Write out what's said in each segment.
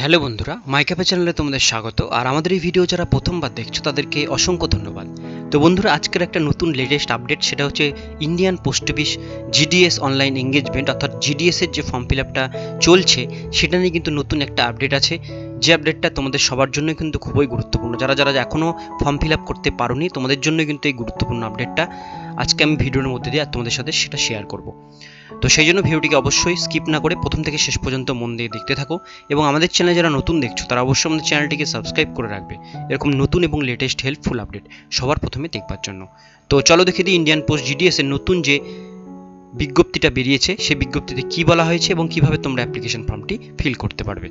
Hello বন্ধুরা, মাই cafe চ্যানেলে তোমাদের স্বাগত। আর আমাদের এই ভিডিও যারা প্রথমবার দেখছো তাদেরকে অসংখ্য ধন্যবাদ। তো বন্ধুরা, আজকের একটা নতুন লেটেস্ট আপডেট, সেটা হচ্ছে Indian post office GDS online engagement অর্থাৎ জিডিএস এর যে ফর্ম ফিল আপটা চলছে সেটা নিয়ে কিন্তু নতুন একটা আপডেট আছে, যে আপডেটটা তোমাদের সবার জন্য কিন্তু খুবই গুরুত্বপূর্ণ। যারা যারা এখনও ফর্ম ফিল আপ করতে পারোনি তোমাদের জন্য কিন্তু এই গুরুত্বপূর্ণ আপডেটটা আজকে আমি ভিডিওর মধ্যে দিয়ে তোমাদের সাথে সেটা শেয়ার করব। তো সেই জন্য ভিডিওটিকে অবশ্যই স্কিপ না করে প্রথম থেকে শেষ পর্যন্ত মন দিয়ে দেখতে থাকো, এবং আমাদের চ্যানেলে যারা নতুন দেখছো তারা অবশ্যই আমাদের চ্যানেলটিকে সাবস্ক্রাইব করে রাখবে এরকম নতুন এবং লেটেস্ট হেল্পফুল আপডেট সবার প্রথমে দেখবার জন্য। তো চলো দেখে দিই ইন্ডিয়ান পোস্ট জিডিএস এর নতুন যে বিজ্ঞপ্তিটা বেরিয়েছে সেই বিজ্ঞপ্তিতে কি বলা হয়েছে এবং কিভাবে তোমরা অ্যাপ্লিকেশন ফর্মটি ফিল করতে পারবে।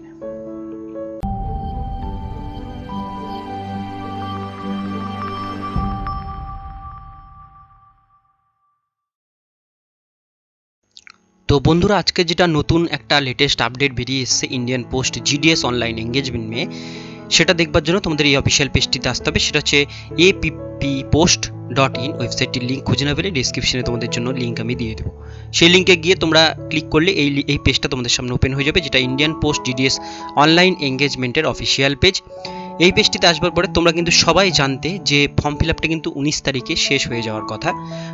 তো বন্ধুরা, আজকে যেটা নতুন একটা লেটেস্ট আপডেট বেরিয়ে এসেছে Indian post GDS online engagement নিয়ে, সেটা দেখবার জন্য তোমাদের এই অফিসিয়াল পেজটিতে আসতে হবে। সেটা হচ্ছে apppost.in ওয়েবসাইটটির লিঙ্ক খুঁজে না পেলে ডিসক্রিপশনে তোমাদের জন্য লিঙ্ক আমি দিয়ে দেবো। সেই লিঙ্কে গিয়ে তোমরা ক্লিক করলে এই পেজটা তোমাদের সামনে ওপেন হয়ে যাবে, যেটা ইন্ডিয়ান পোস্ট জিডিএস অনলাইন এঙ্গেজমেন্টের অফিসিয়াল পেজ। এই পেজটিতে আসবার পরে তোমরা কিন্তু সবাই জানতে যে ফর্ম ফিল আপটা কিন্তু 19 তারিখে শেষ হয়ে যাওয়ার কথা।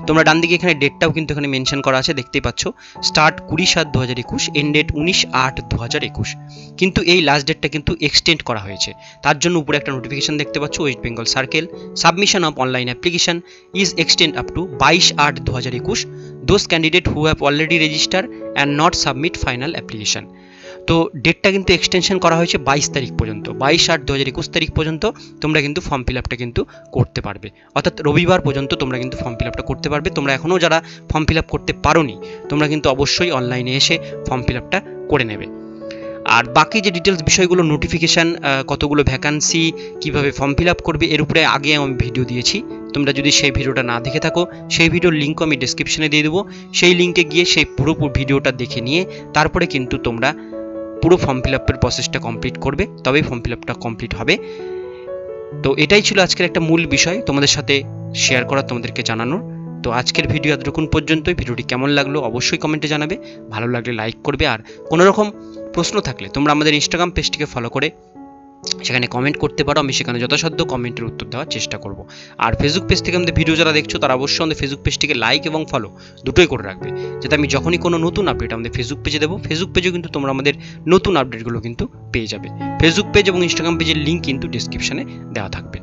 তোমরা ডান দিকে এখানে ডেটটাও কিন্তু এখানে মেনশন করা আছে, দেখতেই পাচ্ছ। Start 20/7/2021, end date 19/8/2021। কিন্তু এই লাস্ট ডেটটা কিন্তু এক্সটেন্ড করা হয়েছে। তার জন্য উপরে একটা নোটিফিকেশন দেখতে পাচ্ছ, West Bengal circle submission of online application is extend up to 22/8/2021 those candidate who have already register and not submit final application. তো ডেটটা কিন্তু এক্সটেনশন করা হয়েছে 22 তারিখ পর্যন্ত, 22/8/2021 তারিখ পর্যন্ত তোমরা কিন্তু ফর্ম ফিল আপটা কিন্তু করতে পারবে, অর্থাৎ রবিবার পর্যন্ত তোমরা কিন্তু ফর্ম ফিল আপটা করতে পারবে। তোমরা এখনও যারা ফর্ম ফিল আপ করতে পারোনি তোমরা কিন্তু অবশ্যই অনলাইনে এসে ফর্ম ফিল আপটা করে নেবে। আর বাকি যে ডিটেলস বিষয়গুলো, নোটিফিকেশান, কতগুলো ভ্যাকান্সি, কিভাবে ফর্ম ফিল আপ করবে, এর উপরে আগে আমি ভিডিও দিয়েছি। তোমরা যদি সেই ভিডিওটা না দেখে থাকো, সেই ভিডিওর লিঙ্কও আমি ডিসক্রিপশনে দিয়ে দেবো। সেই লিঙ্কে গিয়ে সেই পুরো ভিডিওটা দেখে নিয়ে তারপরে কিন্তু তোমরা পুরো ফর্ম ফিল আপের প্রসেসটা কমপ্লিট করবে, তবেই ফর্ম ফিল আপটা কমপ্লিট হবে। তো এটাই ছিল আজকের একটা মূল বিষয় তোমাদের সাথে শেয়ার করা, তোমাদেরকে জানানোর। তো আজকের ভিডিও এতটুকুন পর্যন্তই। ভিডিওটি কেমন লাগলো অবশ্যই কমেন্টে জানাবে, ভালো লাগলে লাইক করবে। আর কোনো রকম প্রশ্ন থাকলে তোমরা আমাদের ইনস্টাগ্রাম পেজটিকে ফলো করে সেখানে কমেন্ট করতে পারো, আমি সেখানে যথাসাধ্য কমেন্টের উত্তর দেওয়ার চেষ্টা করব। আর ফেসবুক পেজ থেকে আমাদের ভিডিও যারা দেখছো তারা অবশ্যই আমাদের ফেসবুক পেজটিকে লাইক এবং ফলো দুটোই করে রাখবে, যাতে আমি যখনই কোনো নতুন আপডেট আমাদের ফেসবুক পেজে দেবো, ফেসবুক পেজেও কিন্তু তোমরা আমাদের নতুন আপডেটগুলো কিন্তু পেয়ে যাবে। ফেসবুক পেজ এবং ইনস্টাগ্রাম পেজের লিঙ্ক কিন্তু ডিসক্রিপশনে দেওয়া থাকবে।